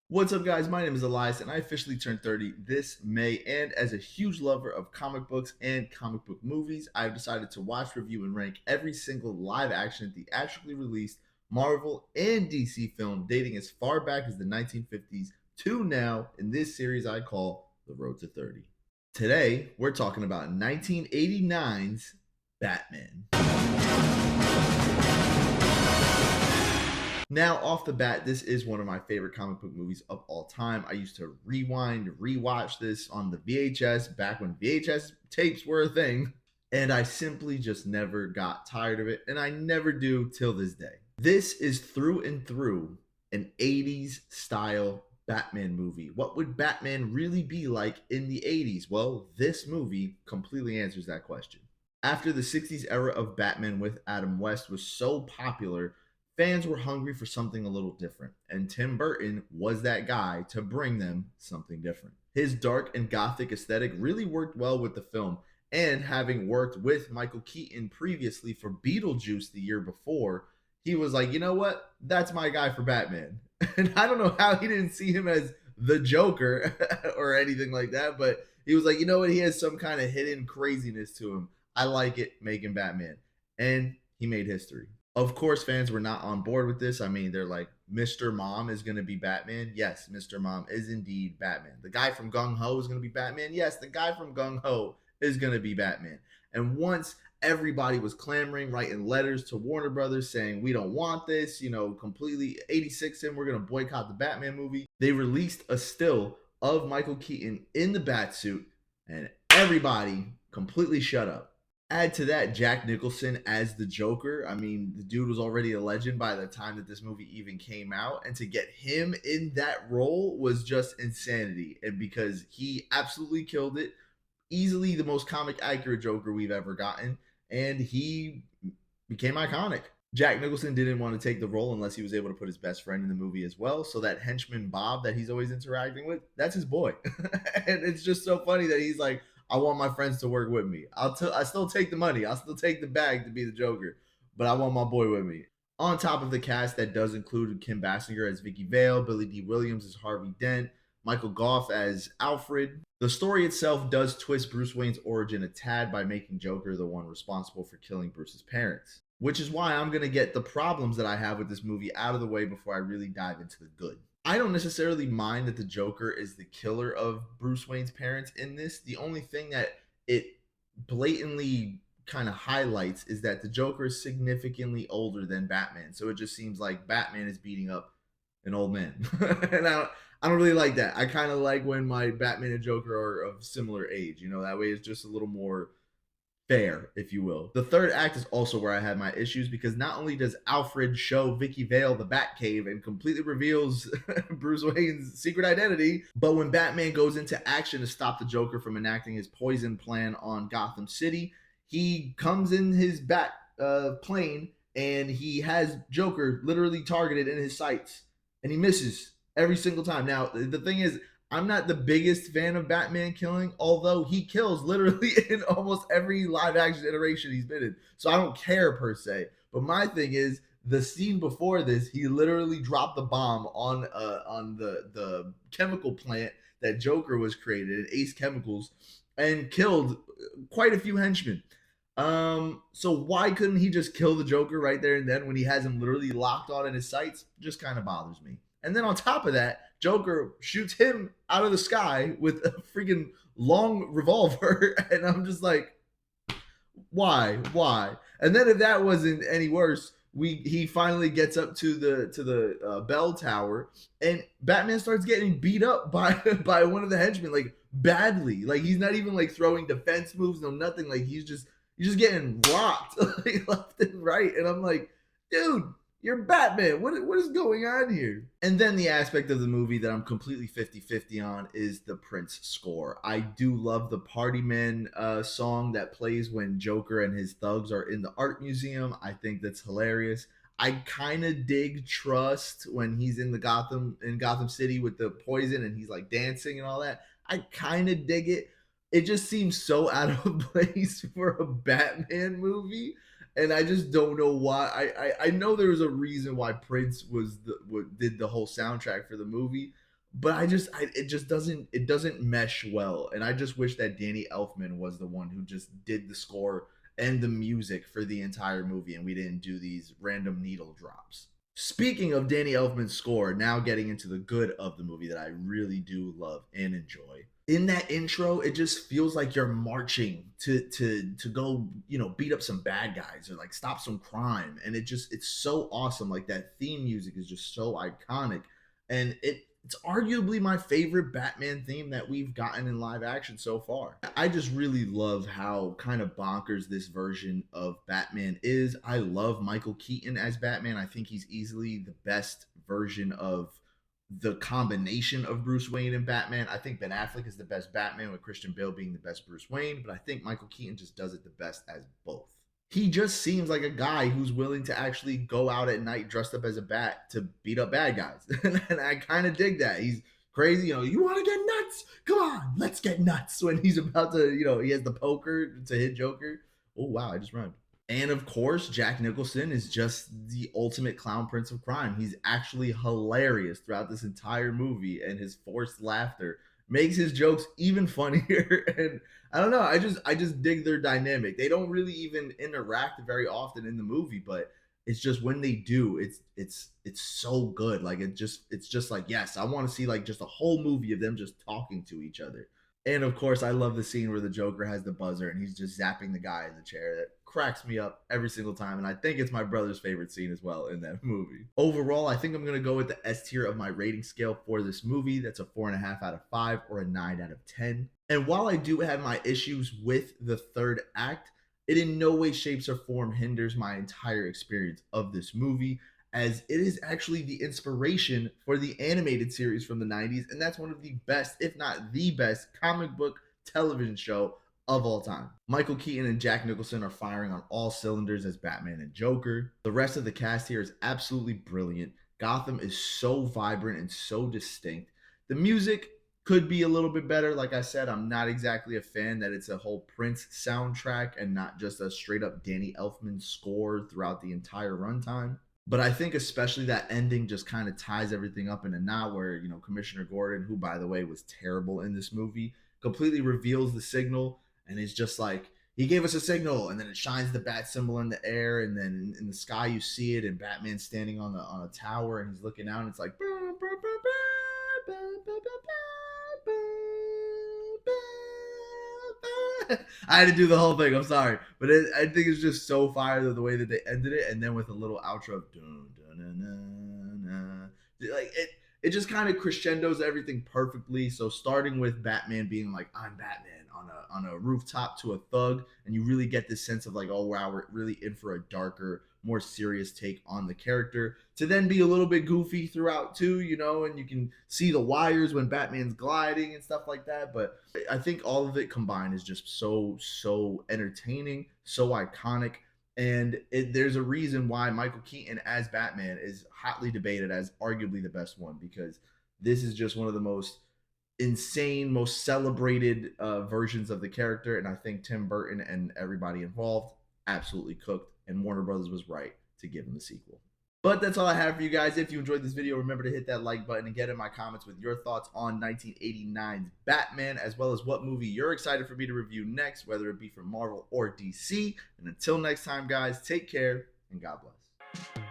What's up, guys? My name is Elias, and I officially turned 30 this May. And as a huge lover of comic books and comic book movies, I've decided to watch, review, and rank every single live action, theatrically released Marvel and DC film dating as far back as the 1950s to now in this series I call The Road to 30. Today, we're talking about 1989's Batman. Now, off the bat, this is one of my favorite comic book movies of all time. I used to rewind, rewatch this on the VHS back when VHS tapes were a thing, and I simply just never got tired of it, and I never do till this day. This is through and through an 80s style Batman movie. What would Batman really be like in the 80s? Well, this movie completely answers that question. After the 60s era of Batman with Adam West was so popular, fans were hungry for something a little different, and Tim Burton was that guy to bring them something different. His dark and gothic aesthetic really worked well with the film, and having worked with Michael Keaton previously for Beetlejuice the year before, he was like, you know what? That's my guy for Batman. And I don't know how he didn't see him as the Joker or anything like that, but he was like, you know what? He has some kind of hidden craziness to him. I like it, make him Batman. And he made history. Of course, fans were not on board with this. I mean, they're like, Mr. Mom is going to be Batman. Yes, Mr. Mom is indeed Batman. The guy from Gung Ho is going to be Batman. Yes, the guy from Gung Ho is going to be Batman. And once everybody was clamoring, writing letters to Warner Brothers saying, we don't want this, completely 86 and we're going to boycott the Batman movie, they released a still of Michael Keaton in the Batsuit, and everybody completely shut up. Add to that Jack Nicholson as the Joker. I mean, the dude was already a legend by the time that this movie even came out. And to get him in that role was just insanity. And because he absolutely killed it, easily the most comic accurate Joker we've ever gotten. And he became iconic. Jack Nicholson didn't want to take the role unless he was able to put his best friend in the movie as well. So that henchman Bob that he's always interacting with, that's his boy. And it's just so funny that he's like, I want my friends to work with me. I still take the money. I'll still take the bag to be the Joker, but I want my boy with me. On top of the cast that does include Kim Basinger as Vicky Vale, Billy D. Williams as Harvey Dent, Michael Goff as Alfred. The story itself does twist Bruce Wayne's origin a tad by making Joker the one responsible for killing Bruce's parents, which is why I'm going to get the problems that I have with this movie out of the way before I really dive into the good. I don't necessarily mind that the Joker is the killer of Bruce Wayne's parents in this. The only thing that it blatantly kind of highlights is that the Joker is significantly older than Batman. So it just seems like Batman is beating up an old man. And I don't really like that. I kind of like when my Batman and Joker are of similar age. That way it's just a little more fair, if you will. The third act is also where I had my issues because not only does Alfred show Vicky Vale the Batcave and completely reveals Bruce Wayne's secret identity, but when Batman goes into action to stop the Joker from enacting his poison plan on Gotham City, he comes in his bat plane and he has Joker literally targeted in his sights, and he misses every single time. Now, the thing is, I'm not the biggest fan of Batman killing, although he kills literally in almost every live action iteration he's been in. So I don't care per se. But my thing is, the scene before this, he literally dropped the bomb on the chemical plant that Joker was created, Ace Chemicals, and killed quite a few henchmen. So why couldn't he just kill the Joker right there and then when he has him literally locked on in his sights? Just kind of bothers me. And then on top of that, Joker shoots him out of the sky with a freaking long revolver. And I'm just like, why? Why? And then if that wasn't any worse, he finally gets up to the bell tower, and Batman starts getting beat up by by one of the henchmen, like badly. Like he's not even like throwing defense moves, no nothing. Like he's just getting rocked like left and right. And I'm like, dude, you're Batman. What is going on here? And then the aspect of the movie that I'm completely 50-50 on is the Prince score. I do love the Party Man song that plays when Joker and his thugs are in the art museum. I think that's hilarious. I kind of dig Trust when he's in Gotham City with the poison and he's like dancing and all that. I kind of dig it. It just seems so out of place for a Batman movie, and I just don't know why. I know there was a reason why Prince did the whole soundtrack for the movie, but it just doesn't mesh well, and I just wish that Danny Elfman was the one who just did the score and the music for the entire movie, and we didn't do these random needle drops. Speaking of Danny Elfman's score, now getting into the good of the movie that I really do love and enjoy. In that intro, it just feels like you're marching to go, beat up some bad guys or like stop some crime, and it's so awesome. Like that theme music is just so iconic, and it's arguably my favorite Batman theme that we've gotten in live action so far. I just really love how kind of bonkers this version of Batman is. I love Michael Keaton as Batman. I think he's easily the best version of the combination of Bruce Wayne and Batman. I think Ben Affleck is the best Batman, with Christian Bale being the best Bruce Wayne, but I think Michael Keaton just does it the best as both. He just seems like a guy who's willing to actually go out at night dressed up as a bat to beat up bad guys. And I kind of dig that. He's crazy, you want to get nuts? Come on, let's get nuts. When he's about to, he has the poker to hit Joker. Oh, wow, I just rhymed. And of course, Jack Nicholson is just the ultimate clown prince of crime. He's actually hilarious throughout this entire movie, and his forced laughter makes his jokes even funnier. And I don't know, I just dig their dynamic. They don't really even interact very often in the movie, but it's just when they do, it's so good. Like it's just like, yes, I want to see like just a whole movie of them just talking to each other. And of course, I love the scene where the Joker has the buzzer and he's just zapping the guy in the chair. That cracks me up every single time. And I think it's my brother's favorite scene as well in that movie. Overall, I think I'm going to go with the S tier of my rating scale for this movie. That's a 4.5 out of 5 or a 9 out of 10. And while I do have my issues with the third act, it in no way, shapes, or form hinders my entire experience of this movie, as it is actually the inspiration for the animated series from the 90s, and that's one of the best, if not the best, comic book television show of all time. Michael Keaton and Jack Nicholson are firing on all cylinders as Batman and Joker. The rest of the cast here is absolutely brilliant. Gotham is so vibrant and so distinct. The music could be a little bit better. Like I said, I'm not exactly a fan that it's a whole Prince soundtrack and not just a straight up Danny Elfman score throughout the entire runtime. But I think especially that ending just kind of ties everything up in a knot where, Commissioner Gordon, who by the way was terrible in this movie, completely reveals the signal and is just like, he gave us a signal, and then it shines the bat symbol in the air, and then in the sky you see it, and Batman's standing on a tower and he's looking out and it's like I had to do the whole thing. I'm sorry, but I think it's just so fire the way that they ended it, and then with a little outro, dun, dun, dun, dun, dun. Like it just kind of crescendos everything perfectly. So starting with Batman being like, "I'm Batman" on a rooftop to a thug, and you really get this sense of like, oh wow, we're really in for a darker, more serious take on the character, to then be a little bit goofy throughout too, and you can see the wires when Batman's gliding and stuff like that. But I think all of it combined is just so entertaining, so iconic. And there's a reason why Michael Keaton as Batman is hotly debated as arguably the best one, because this is just one of the most insane, most celebrated versions of the character. And I think Tim Burton and everybody involved absolutely cooked, and Warner Brothers was right to give him a sequel. But that's all I have for you guys. If you enjoyed this video, remember to hit that like button and get in my comments with your thoughts on 1989's Batman, as well as what movie you're excited for me to review next, whether it be from Marvel or DC. And until next time, guys, take care and God bless.